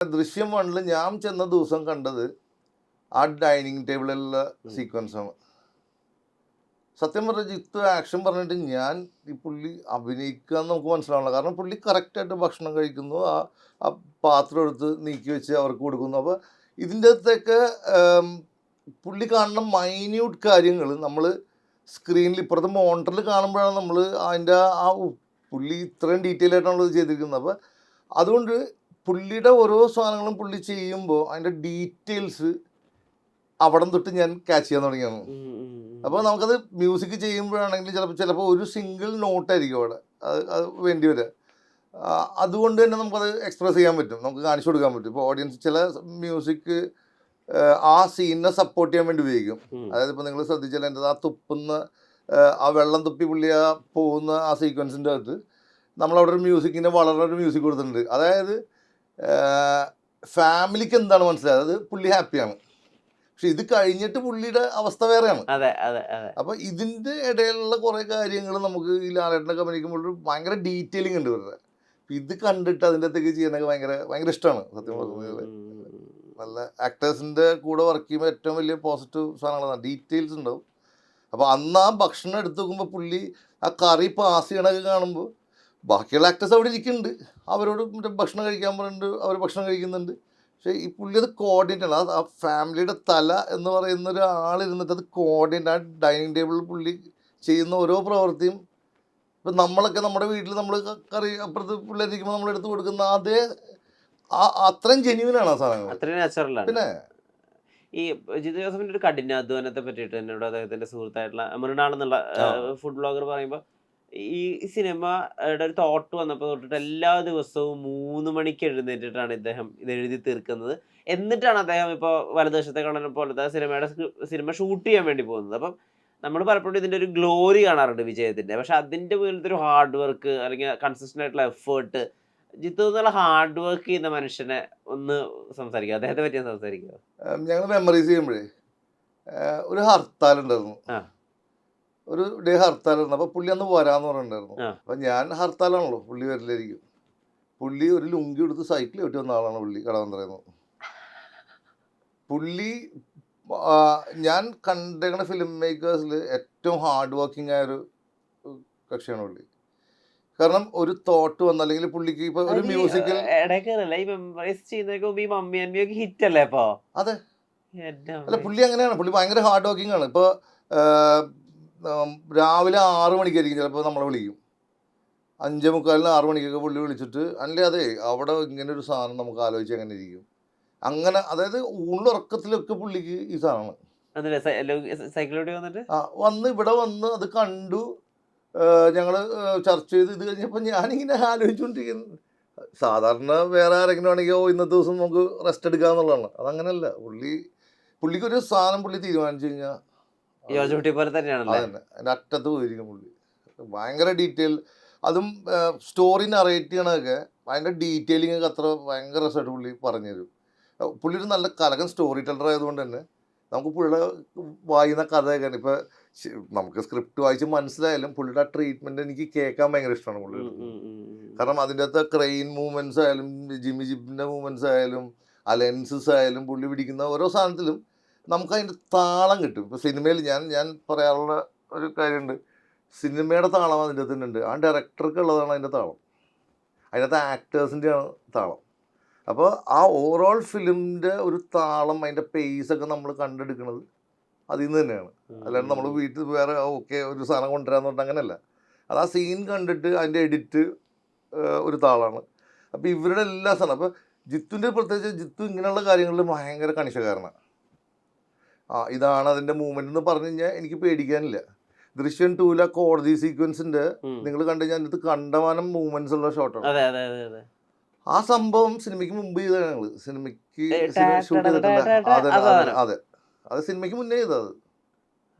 ദൃശ്യം 1 ഞാൻ ചെന്ന ദിവസം കണ്ടത് ആ ഡൈനിങ് ടേബിളിലുള്ള സീക്വൻസാണ്. സത്യം പറഞ്ഞ ജിത്തു ആക്ഷൻ പറഞ്ഞിട്ട് ഞാൻ ഈ പുള്ളി അഭിനയിക്കുക എന്ന് നമുക്ക് മനസ്സിലാവണം. കാരണം പുള്ളി കറക്റ്റായിട്ട് ഭക്ഷണം കഴിക്കുന്നു, ആ പാത്രം എടുത്ത് നീക്കി വെച്ച് അവർക്ക് കൊടുക്കുന്നു. അപ്പോൾ ഇതിൻ്റെ അകത്തൊക്കെ പുള്ളി കാണുന്ന മൈന്യൂട്ട് കാര്യങ്ങൾ നമ്മൾ സ്ക്രീനിൽ ഇപ്പുറത്തെ മോണിറ്ററിൽ കാണുമ്പോഴാണ് നമ്മൾ അതിൻ്റെ പുള്ളി ഇത്രയും ഡീറ്റെയിൽ ആയിട്ടാണ് ഇത് ചെയ്തിരിക്കുന്നത്. അപ്പോൾ അതുകൊണ്ട് പുള്ളിയുടെ ഓരോ സാധനങ്ങളും പുള്ളി ചെയ്യുമ്പോൾ അതിൻ്റെ ഡീറ്റെയിൽസ് അവിടെ തൊട്ട് ഞാൻ ക്യാച്ച് ചെയ്യാൻ തുടങ്ങിയാണ്. അപ്പോൾ നമുക്കത് മ്യൂസിക് ചെയ്യുമ്പോഴാണെങ്കിൽ ചിലപ്പോൾ ഒരു സിംഗിൾ നോട്ടായിരിക്കും അവിടെ അത് വേണ്ടി വരിക. അതുകൊണ്ട് തന്നെ നമുക്കത് എക്സ്പ്രസ് ചെയ്യാൻ പറ്റും, നമുക്ക് കാണിച്ചു കൊടുക്കാൻ പറ്റും. ഇപ്പോൾ ഓഡിയൻസ് ചില മ്യൂസിക് ആ സീനിനെ സപ്പോർട്ട് ചെയ്യാൻ വേണ്ടി ഉപയോഗിക്കും. അതായത് ഇപ്പോൾ നിങ്ങൾ ശ്രദ്ധിച്ചാൽ എൻ്റെ ആ തുപ്പുന്ന ആ വെള്ളം തുപ്പി പുള്ളി പോകുന്ന ആ സീക്വൻസിൻ്റെ അകത്ത് നമ്മളവിടെ ഒരു മ്യൂസിക്കിൻ്റെ വളരെ ഒരു മ്യൂസിക് കൊടുത്തിട്ടുണ്ട്. അതായത് ഫാമിലിക്ക് എന്താണ് മനസ്സിലായത്, അത് പുള്ളി ഹാപ്പിയാണ്. പക്ഷെ ഇത് കഴിഞ്ഞിട്ട് പുള്ളിയുടെ അവസ്ഥ വേറെയാണ്. അപ്പൊ ഇതിന്റെ ഇടയിലുള്ള കുറെ കാര്യങ്ങൾ നമുക്ക് ഈ ലാലേട്ടനൊക്കെ അഭിനയിക്കുമ്പോൾ ഭയങ്കര ഡീറ്റെയിലിംഗ് ഉണ്ട് ഇവരുടെ. ഇത് കണ്ടിട്ട് അതിൻ്റെ അകത്തേക്ക് ചെയ്യാനൊക്കെ ഭയങ്കര ഇഷ്ടമാണ് സത്യം പറഞ്ഞത്. നല്ല ആക്ടേഴ്സിന്റെ കൂടെ വർക്ക് ചെയ്യുമ്പോൾ ഏറ്റവും വലിയ പോസിറ്റീവ് സാധനങ്ങളാണ്, ഡീറ്റെയിൽസ് ഉണ്ടാവും. അപ്പോൾ അന്ന് ആ ഭക്ഷണം എടുത്തു നോക്കുമ്പോൾ പുള്ളി ആ കറി പാസ് ചെയ്യണൊക്കെ കാണുമ്പോൾ ബാക്കിയുള്ള ആക്ടേഴ്സ് അവിടെ ഇരിക്കുന്നുണ്ട്, അവരോട് മറ്റേ ഭക്ഷണം കഴിക്കാൻ പറഞ്ഞിട്ട് അവർ ഭക്ഷണം കഴിക്കുന്നുണ്ട്. പക്ഷേ ഈ പുള്ളി അത് കോർഡിനേറ്റ് ആണ്. ആ ഫാമിലിയുടെ തല എന്ന് പറയുന്ന ഒരാളിരുന്നിട്ട് അത് കോർഡിനേറ്റ്, ആ ഡൈനിങ് ടേബിളിൽ പുള്ളി ചെയ്യുന്ന ഓരോ പ്രവൃത്തിയും ഇപ്പം നമ്മളൊക്കെ നമ്മുടെ വീട്ടിൽ നമ്മൾ കറി അപ്പുറത്ത് പിള്ളേരിക്കുമ്പോൾ നമ്മളെടുത്ത് കൊടുക്കുന്ന അതേ അത്രയും ജെന്യൂനാണ് ആ സാധനങ്ങൾ. പിന്നെ ഈ ജിത്തു ജോസഫിന്റെ ഒരു കഠിനാധ്വാനത്തെ പറ്റിയിട്ട് എന്നോട് അദ്ദേഹത്തിന്റെ സുഹൃത്തായിട്ടുള്ള മൃണാൾ എന്നുള്ള ഫുഡ് ബ്ലോഗർ പറയുമ്പോൾ ഈ സിനിമയുടെ ഒരു തോട്ട് വന്നപ്പോൾ തൊട്ടിട്ട് എല്ലാ ദിവസവും 3 മണിക്ക് എഴുന്നേറ്റിട്ടാണ് ഇദ്ദേഹം ഇത് എഴുതി തീർക്കുന്നത്. എന്നിട്ടാണ് അദ്ദേഹം ഇപ്പോൾ വലതുവശത്തെ കാണുന്ന പോലത്തെ സിനിമ ഷൂട്ട് ചെയ്യാൻ വേണ്ടി പോകുന്നത്. അപ്പം നമ്മൾ പലപ്പോഴും ഇതിൻ്റെ ഒരു ഗ്ലോറി കാണാറുണ്ട് വിജയത്തിൻ്റെ, പക്ഷെ അതിൻ്റെ മുന്നിലത്തെ ഒരു ഹാർഡ് വർക്ക് അല്ലെങ്കിൽ കൺസിസ്റ്റൻ്റ് ആയിട്ടുള്ള എഫേർട്ട്, ജിത്തു എന്നുള്ള ഹാർഡ് വർക്ക് ചെയ്യുന്ന മനുഷ്യനെ ഒന്ന് സംസാരിക്കുക, അദ്ദേഹത്തെ പറ്റി സംസാരിക്കുക. ഞങ്ങൾ മെമ്മറൈസ് ചെയ്യുമ്പോഴേ ഒരു ഹർത്താൽ ഉണ്ടായിരുന്നു, ഒരു ഡേ ഹർത്താലായിരുന്നു. അപ്പോൾ പുള്ളി അന്ന് വരാമെന്ന് പറഞ്ഞിട്ടുണ്ടായിരുന്നു. അപ്പം ഞാൻ ഹർത്താലാണല്ലോ, പുള്ളി വരില്ലായിരിക്കും. പുള്ളി ഒരു ലുങ്കി എടുത്ത് സൈക്കിൾ കെട്ടി വന്ന ആളാണ് പുള്ളി കടവന്ത്രയുന്നത്. പുള്ളി ഞാൻ കണ്ടേക്കുന്ന ഫിലിം മേക്കേഴ്സിൽ ഏറ്റവും ഹാർഡ് വർക്കിംഗ് ആയൊരു കക്ഷിയാണ് പുള്ളി. കാരണം ഒരു തോട്ട് വന്ന അല്ലെങ്കിൽ പുള്ളിക്ക് ഇപ്പൊ ഒരു മ്യൂസിക്കൽ അതെ അല്ല പുള്ളി അങ്ങനെയാണ്, പുള്ളി ഭയങ്കര ഹാർഡ് വർക്കിംഗ് ആണ്. ഇപ്പോൾ രാവിലെ 6 മണിക്കായിരിക്കും ചിലപ്പോൾ നമ്മളെ വിളിക്കും, 5:45 6 മണിക്കൊക്കെ പുള്ളി വിളിച്ചിട്ട് അല്ലേ അതെ അവിടെ ഇങ്ങനെ ഒരു സാധനം നമുക്ക് ആലോചിച്ച് എങ്ങനെ ഇരിക്കും അങ്ങനെ. അതായത് ഊണിലുറക്കത്തിലൊക്കെ പുള്ളിക്ക് ഈ സാധനമാണ്. വന്ന് ഇവിടെ വന്ന് അത് കണ്ടു, ഞങ്ങൾ ചർച്ച ചെയ്ത് ഇത് കഴിഞ്ഞപ്പോൾ ഞാനിങ്ങനെ ആലോചിച്ചുകൊണ്ടിരിക്കുന്നു. സാധാരണ വേറെ ആരെങ്കിലും ആണെങ്കിൽ ഇന്നത്തെ ദിവസം നമുക്ക് റെസ്റ്റ് എടുക്കുക എന്നുള്ളതാണ്. അതങ്ങനെയല്ല, പുള്ളിക്കൊരു സാധനം പുള്ളി തീരുമാനിച്ചു കഴിഞ്ഞാൽ അതന്നെ അതിൻ്റെ അറ്റത്ത് പോയിരിക്കും പുള്ളി. ഭയങ്കര ഡീറ്റെയിൽ, അതും സ്റ്റോറി നറേറ്റ് ചെയ്യണതൊക്കെ അതിൻ്റെ ഡീറ്റെയിലിംഗ് ഒക്കെ അത്ര ഭയങ്കര രസമായിട്ട് പുള്ളി പറഞ്ഞുതരും. പുള്ളി ഒരു നല്ല കലകൻ സ്റ്റോറി ടെല്ലർ ആയതുകൊണ്ട് തന്നെ നമുക്ക് പുള്ളിയുടെ വായിക്കുന്ന കഥയൊക്കെ ഇപ്പോൾ നമുക്ക് സ്ക്രിപ്റ്റ് വായിച്ച് മനസ്സിലായാലും പുള്ളിയുടെ ആ ട്രീറ്റ്മെൻറ്റ് എനിക്ക് കേൾക്കാൻ ഭയങ്കര ഇഷ്ടമാണ് പുള്ളി. കാരണം അതിൻ്റെ അകത്ത് ക്രെയിൻ മൂവ്മെൻറ്റ്സ് ആയാലും ജിമ്മി ജിപ്പിൻ്റെ മൂവ്മെൻറ്റ്സ് ആയാലും അലയൻസസ് ആയാലും പുള്ളി പിടിക്കുന്ന ഓരോ സാധനത്തിലും നമുക്ക് അതിൻ്റെ താളം കിട്ടും. ഇപ്പോൾ സിനിമയിൽ ഞാൻ പറയാറുള്ള ഒരു കാര്യമുണ്ട്, സിനിമയുടെ താളം അതിൻ്റെ അകത്ത് ഉണ്ട്, ആ ഡയറക്ടർക്ക് ഉള്ളതാണ് അതിൻ്റെ താളം, അതിനകത്ത് ആക്ടേഴ്സിൻ്റെയാണ് താളം. അപ്പോൾ ആ ഓവറോൾ ഫിലിമിൻ്റെ ഒരു താളം, അതിൻ്റെ പേസൊക്കെ നമ്മൾ കണ്ടെടുക്കുന്നത് അതിൽ നിന്ന് തന്നെയാണ്. അല്ലാണ്ട് നമ്മൾ വീട്ടിൽ വേറെ ഒരു സാധനം കൊണ്ടുവരാന്ന് പറഞ്ഞാൽ അങ്ങനെയല്ല. അത് ആ സീൻ കണ്ടിട്ട് അതിൻ്റെ എഡിറ്റ് ഒരു താളമാണ്. അപ്പോൾ ഇവരുടെ എല്ലാ സാധനം, അപ്പോൾ ജിത്തുവിൻ്റെ പ്രത്യേകിച്ച് ജിത്തു ഇങ്ങനെയുള്ള കാര്യങ്ങളിൽ ഭയങ്കര കണിശകാരനാണ്. ഇതാണ് അതിൻ്റെ മൂവ്മെൻ്റ് എന്ന് പറഞ്ഞു കഴിഞ്ഞാൽ എനിക്ക് പേടിക്കാനില്ല. ദൃശ്യം 2 കോടതി സീക്വൻസിൻ്റെ നിങ്ങൾ കണ്ടു കഴിഞ്ഞാൽ അതിനകത്ത് കണ്ടമാനം മൂവ്മെന്റ്സ് ഉള്ള ഷോട്ടാണ്. ആ സംഭവം സിനിമയ്ക്ക് മുമ്പ് ചെയ്തതാണ് ഞങ്ങൾ, സിനിമയ്ക്ക് ഷൂട്ട് ചെയ്തിട്ടില്ല. അതെ അത് സിനിമയ്ക്ക് മുന്നേ ചെയ്തത്.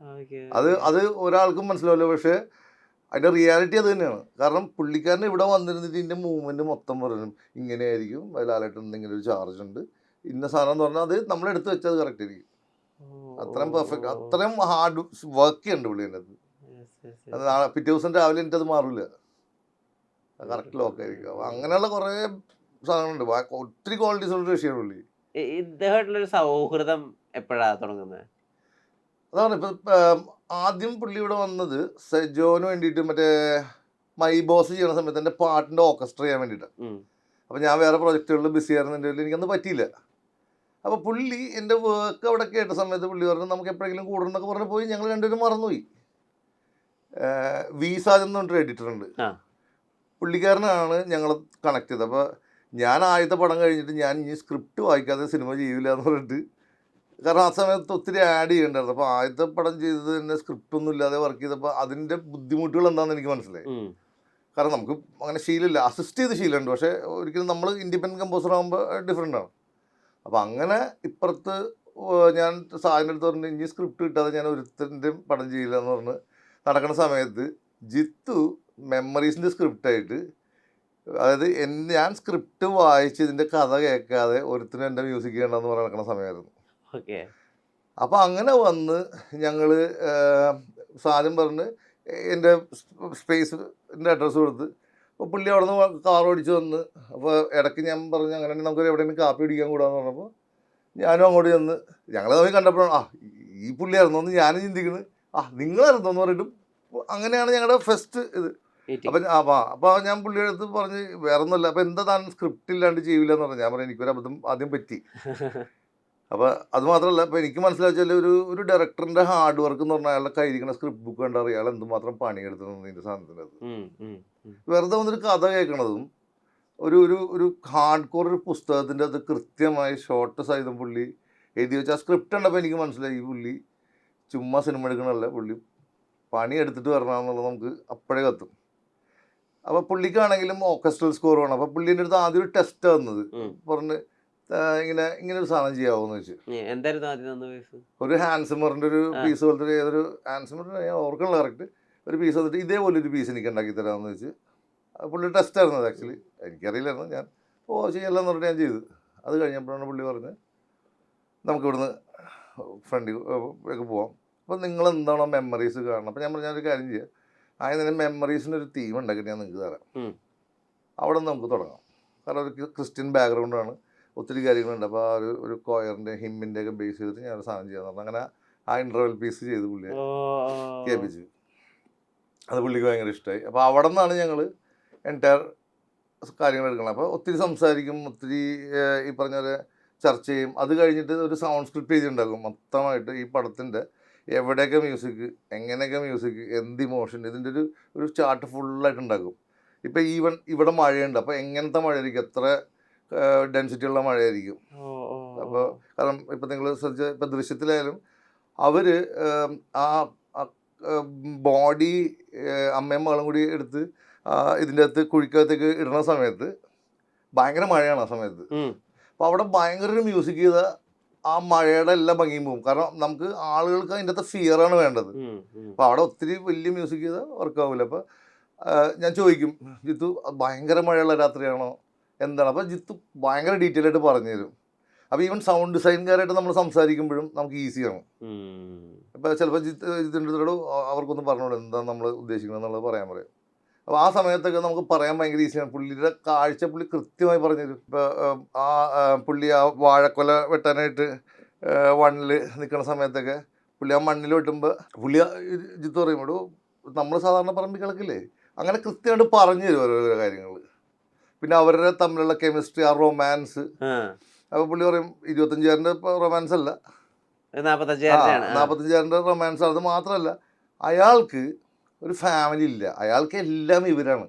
അത് ഒരാൾക്കും മനസ്സിലാവില്ല, പക്ഷേ അതിൻ്റെ റിയാലിറ്റി അത് തന്നെയാണ്. കാരണം പുള്ളിക്കാരൻ ഇവിടെ വന്നിരുന്നിട്ട് ഇതിൻ്റെ മൂവ്മെൻറ്റ് മൊത്തം പറയും ഇങ്ങനെയായിരിക്കും, ലാലേട്ടൻ ഇങ്ങനെ ഒരു ചാർജ് ഉണ്ട്, ഇന്ന സാധനം എന്ന് പറഞ്ഞാൽ അത് നമ്മളെടുത്ത് വെച്ചത് കറക്റ്റ് ആയിരിക്കും. അത്രയും പെർഫെക്റ്റ്, അത്രയും ഹാർഡ് വർക്ക് ചെയ്യുന്നുണ്ട് പുള്ളി അതിനകത്ത്. അത് പിറ്റേ ദിവസം രാവിലെ എനിക്കത് മാറില്ല, കറക്റ്റ് ലോക്കായിരിക്കും. അങ്ങനെയുള്ള കുറേ സാധനങ്ങളുണ്ട്, ഒത്തിരി ക്വാളിറ്റീസ് ഉള്ള വിഷയമാണ് പുള്ളി. ഇദ്ദേഹമായിട്ടുള്ളൊരു സൗഹൃദം എപ്പോഴാ തുടങ്ങുന്നത്? അതാണ് ഇപ്പം ആദ്യം പുള്ളി ഇവിടെ വന്നത് സെജോന് വേണ്ടിയിട്ട് മറ്റേ മൈ ബോസ് ചെയ്യുന്ന സമയത്ത് എൻ്റെ പാട്ടിൻ്റെ ഓർക്കസ്ട്ര ചെയ്യാൻ വേണ്ടിയിട്ടാണ്. അപ്പോൾ ഞാൻ വേറെ പ്രൊജക്റ്റുകളിൽ ബിസി ആയിരുന്നതിൻ്റെ എനിക്കന്ന് പറ്റിയില്ല. അപ്പോൾ പുള്ളി എൻ്റെ വർക്ക് അവിടെ കേട്ട സമയത്ത് പുള്ളി പറഞ്ഞു നമുക്ക് എപ്പോഴെങ്കിലും കൂടണമെന്നൊക്കെ പറഞ്ഞ് പോയി. ഞങ്ങൾ രണ്ടുപേരും മറന്നുപോയി. വിസാജ് എന്ന് പറഞ്ഞിട്ടൊരു എഡിറ്റർ ഉണ്ട്, പുള്ളിക്കാരനാണ് ഞങ്ങൾ കണക്ട് ചെയ്തത്. അപ്പോൾ ഞാൻ ആദ്യത്തെ പടം കഴിഞ്ഞിട്ട് ഞാൻ ഇനി സ്ക്രിപ്റ്റ് വായിക്കാതെ സിനിമ ചെയ്യില്ല എന്ന് പറഞ്ഞിട്ട്, കാരണം ആ സമയത്ത് ഒത്തിരി ആഡ് ചെയ്യണ്ടായിരുന്നു. അപ്പോൾ ആദ്യത്തെ പടം ചെയ്തത് തന്നെ സ്ക്രിപ്റ്റ് ഒന്നും ഇല്ലാതെ വർക്ക് ചെയ്തപ്പോൾ അതിൻ്റെ ബുദ്ധിമുട്ടുകൾ എന്താണെന്ന് എനിക്ക് മനസ്സിലായി. കാരണം നമുക്ക് അങ്ങനെ ശീലമില്ല, അസിസ്റ്റ് ചെയ്ത് ശീലമുണ്ട്, പക്ഷേ ഒരിക്കലും നമ്മൾ ഇൻഡിപെൻഡൻറ്റ് കമ്പോസർ ആകുമ്പോൾ ഡിഫറെൻ്റ് ആണ്. അപ്പോൾ അങ്ങനെ ഇപ്പുറത്ത് ഞാൻ സാറിൻ്റെ അടുത്ത് പറഞ്ഞ് ഇനി സ്ക്രിപ്റ്റ് കിട്ടാതെ ഞാൻ ഒരുത്തൻ്റെയും പടം ചെയ്യില്ല എന്ന് പറഞ്ഞ് നടക്കുന്ന സമയത്ത് ജിത്തു മെമ്മറീസിൻ്റെ സ്ക്രിപ്റ്റായിട്ട്, അതായത് ഞാൻ സ്ക്രിപ്റ്റ് വായിച്ച് ഇതിൻ്റെ കഥ കേൾക്കാതെ ഒരുത്തിനും എൻ്റെ മ്യൂസിക് ചെയ്യണമെന്ന് പറഞ്ഞ് നടക്കുന്ന സമയമായിരുന്നു. അപ്പോൾ അങ്ങനെ വന്ന് ഞങ്ങൾ സാധനം പറഞ്ഞ് എൻ്റെ സ്പേസിൻ്റെ അഡ്രസ്സ് കൊടുത്ത്, അപ്പോൾ പുള്ളി അവിടെ നിന്ന് കാർ ഓടിച്ച് വന്ന്, അപ്പോൾ ഇടയ്ക്ക് ഞാൻ പറഞ്ഞു അങ്ങനെ നമുക്ക് എവിടെയെങ്കിലും കാപ്പി പിടിക്കാൻ കൂടാന്ന് പറഞ്ഞപ്പോൾ ഞാനും അങ്ങോട്ട് ചെന്ന് ഞങ്ങൾ തമ്മിൽ കണ്ടപ്പോഴാണ് ഈ പുള്ളിയായിരുന്നു എന്ന് ഞാനും ചിന്തിക്കുന്നത്, നിങ്ങളായിരുന്നു എന്ന് പറഞ്ഞിട്ടും അങ്ങനെയാണ് ഞങ്ങളുടെ ഫസ്റ്റ് ഇത്. അപ്പോൾ ഞാൻ പുള്ളിയുടെ അടുത്ത് പറഞ്ഞ് വേറെ ഒന്നുമില്ല, അപ്പോൾ എന്താ താൻ സ്ക്രിപ്റ്റ് ഇല്ലാണ്ട് ചെയ്യില്ല എന്ന് പറഞ്ഞു. ഞാൻ പറഞ്ഞു എനിക്കൊരു അബദ്ധം ആദ്യം പറ്റി. അപ്പോൾ അത് മാത്രമല്ല, ഇപ്പോൾ എനിക്ക് മനസ്സിലാച്ചാൽ ഒരു ഡയറക്ടറിൻ്റെ ഹാർഡ് വർക്ക് എന്ന് പറഞ്ഞാൽ അയാളുടെ കയ്യിരിക്കുന്ന സ്ക്രിപ്റ്റ് ബുക്ക് കണ്ടാൽ അയാൾ എന്തുമാത്രം പണിയെടുത്തതെന്ന് ഇതിൻ്റെ സാധനത്തിൻ്റെ അത് വെറുതെ വന്നൊരു കഥ കേൾക്കണതും ഒരു ഹാർഡ് കോർ ഒരു പുസ്തകത്തിൻ്റെ അത് കൃത്യമായി ഷോർട്ട് സഹിതം പുള്ളി എഴുതി വെച്ചാൽ ആ സ്ക്രിപ്റ്റ് കണ്ടപ്പോൾ എനിക്ക് മനസ്സിലായി ഈ പുള്ളി ചുമ്മാ സിനിമ എടുക്കണമല്ല, പുള്ളി പണി എടുത്തിട്ട് വരണമെന്നുള്ളത് നമുക്ക് അപ്പോഴേ കത്തും. അപ്പോൾ പുള്ളിക്കാണെങ്കിലും ഓർക്കസ്ട്രൽ സ്കോർ വേണം. അപ്പോൾ പുള്ളീൻ്റെ അടുത്ത് ആദ്യം ഒരു ടെസ്റ്റ് വന്നത് പറഞ്ഞ് ഇങ്ങനെ ഒരു സാധനം ചെയ്യാവോന്ന് വെച്ച്. ഒരു ഹാൻസിമറിൻ്റെ ഒരു പീസ് പോലത്തെ ഏതൊരു ഹാൻസിമറിൻ്റെ ഞാൻ ഓർക്കണല്ലോ കറക്റ്റ്, ഒരു പീസ് വന്നിട്ട് ഇതേപോലെ ഒരു പീസ് എനിക്ക് ഉണ്ടാക്കി തരാമെന്ന് വെച്ച്. പുള്ളി ടെസ്റ്റ് ആയിരുന്നത് ആക്ച്വലി, എനിക്കറിയില്ലായിരുന്നു. ഞാൻ ചെയ്യല്ലെന്ന് പറഞ്ഞിട്ട് ഞാൻ ചെയ്തു. അത് കഴിഞ്ഞപ്പോഴാണ് പുള്ളി പറഞ്ഞ് നമുക്കിവിടുന്ന് ഫ്രണ്ടിലേക്ക് പോവാം, അപ്പോൾ നിങ്ങളെന്താണോ മെമ്മറീസ് കാണണം. അപ്പോൾ ഞാൻ പറഞ്ഞൊരു കാര്യം ചെയ്യാം, അതിന് മെമ്മറീസിനൊരു തീം ഉണ്ടാക്കിയിട്ട് ഞാൻ നിങ്ങൾക്ക് തരാം, അവിടെ നിന്ന് നമുക്ക് തുടങ്ങാം. കാരണം ഒരു ക്രിസ്ത്യൻ ബാക്ക്ഗ്രൗണ്ടാണ്, ഒത്തിരി കാര്യങ്ങളുണ്ട്. അപ്പോൾ ആ ഒരു കോയറിൻ്റെ ഹിമ്മിൻ്റെ ഒക്കെ ബേസ് ചെയ്തിട്ട് ഞാനൊരു സാധനം ചെയ്യാൻ പറഞ്ഞു. അങ്ങനെ ആ ഇൻ്റർവെൽ പീസ് ചെയ്ത് പുള്ളിയെ കേൾപ്പിച്ചു. അത് പുള്ളിക്ക് ഭയങ്കര ഇഷ്ടമായി. അപ്പോൾ അവിടെ നിന്നാണ് ഞങ്ങൾ എൻറ്റയർ കാര്യങ്ങൾ എടുക്കണം. അപ്പോൾ ഒത്തിരി സംസാരിക്കും, ഒത്തിരി ഈ പറഞ്ഞ പോലെ ചർച്ച ചെയ്യും. അത് കഴിഞ്ഞിട്ട് ഒരു സൗണ്ട് സ്ക്രിപ്റ്റ് ചെയ്തിട്ടുണ്ടാക്കും മൊത്തമായിട്ട് ഈ പടത്തിൻ്റെ എവിടെയൊക്കെ മ്യൂസിക്, എങ്ങനെയൊക്കെ മ്യൂസിക്, എന്ത് ഇമോഷൻ, ഇതിൻ്റെ ഒരു ചാർട്ട് ഫുള്ളായിട്ട് ഉണ്ടാക്കും. ഇപ്പോൾ ഈവൻ ഇവിടെ മഴയുണ്ട്, അപ്പോൾ എങ്ങനത്തെ മഴയായിരിക്കും, എത്ര ഡെൻസിറ്റി ഉള്ള മഴയായിരിക്കും. അപ്പോൾ കാരണം ഇപ്പം നിങ്ങൾ ശ്രദ്ധിച്ച ഇപ്പം ദൃശ്യത്തിലായാലും അവർ ആ ബോഡി അമ്മയും മകളും കൂടി എടുത്ത് ഇതിൻ്റെ അകത്ത് കുഴിക്കകത്തേക്ക് ഇടുന്ന സമയത്ത് ഭയങ്കര മഴയാണ് ആ സമയത്ത്. അപ്പോൾ അവിടെ ഭയങ്കര ഒരു മ്യൂസിക് ചെയ്ത ആ മഴയുടെ എല്ലാ ഭംഗിയും പോകും. കാരണം നമുക്ക് ആളുകൾക്ക് അതിൻ്റെ അകത്ത് ഫിയറാണ് വേണ്ടത്. അപ്പോൾ അവിടെ ഒത്തിരി വലിയ മ്യൂസിക് ചെയ്താൽ വർക്കാവില്ല. അപ്പോൾ ഞാൻ ചോദിക്കും, ജിത്തു ഭയങ്കര മഴയുള്ള രാത്രിയാണോ എന്താണ്? അപ്പോൾ ജിത്തു ഭയങ്കര ഡീറ്റെയിൽ ആയിട്ട് പറഞ്ഞു തരും. അപ്പോൾ ഈവൻ സൗണ്ട് ഡിസൈൻകാരായിട്ട് നമ്മൾ സംസാരിക്കുമ്പോഴും നമുക്ക് ഈസിയാണ്. ഇപ്പോൾ ചിലപ്പോൾ ജിത്തിൻ്റെ അടുത്തോട് അവർക്കൊന്നും പറഞ്ഞോളൂ എന്താണ് നമ്മൾ ഉദ്ദേശിക്കുന്നത് എന്നുള്ളത് പറയാൻ പറയും. അപ്പോൾ ആ സമയത്തൊക്കെ നമുക്ക് പറയാൻ ഭയങ്കര ഈസിയാണ്. പുള്ളിയുടെ കാഴ്ച പുള്ളി കൃത്യമായി പറഞ്ഞു തരും. ഇപ്പോൾ പുള്ളി ആ വാഴക്കൊല വെട്ടാനായിട്ട് വണ്ണിൽ നിൽക്കുന്ന സമയത്തൊക്കെ പുള്ളി ആ മണ്ണിൽ വെട്ടുമ്പോൾ പുള്ളി ജിത്ത് പറയും, ഇവിടെ നമ്മൾ സാധാരണ പറമ്പിൽ കിളക്കില്ലേ, അങ്ങനെ കൃത്യമായിട്ട് പറഞ്ഞു തരും ഓരോരോ കാര്യങ്ങൾ. പിന്നെ അവരുടെ തമ്മിലുള്ള കെമിസ്ട്രി, ആ റൊമാൻസ്. അപ്പോൾ പുള്ളി പറയും 25-കാരൻ്റെ റൊമാൻസ് അല്ല, 45-കാരൻ്റെ റൊമാൻസ്. അത് മാത്രമല്ല അയാൾക്ക് ഒരു ഫാമിലി ഇല്ല, അയാൾക്ക് എല്ലാം ഇവരാണ്.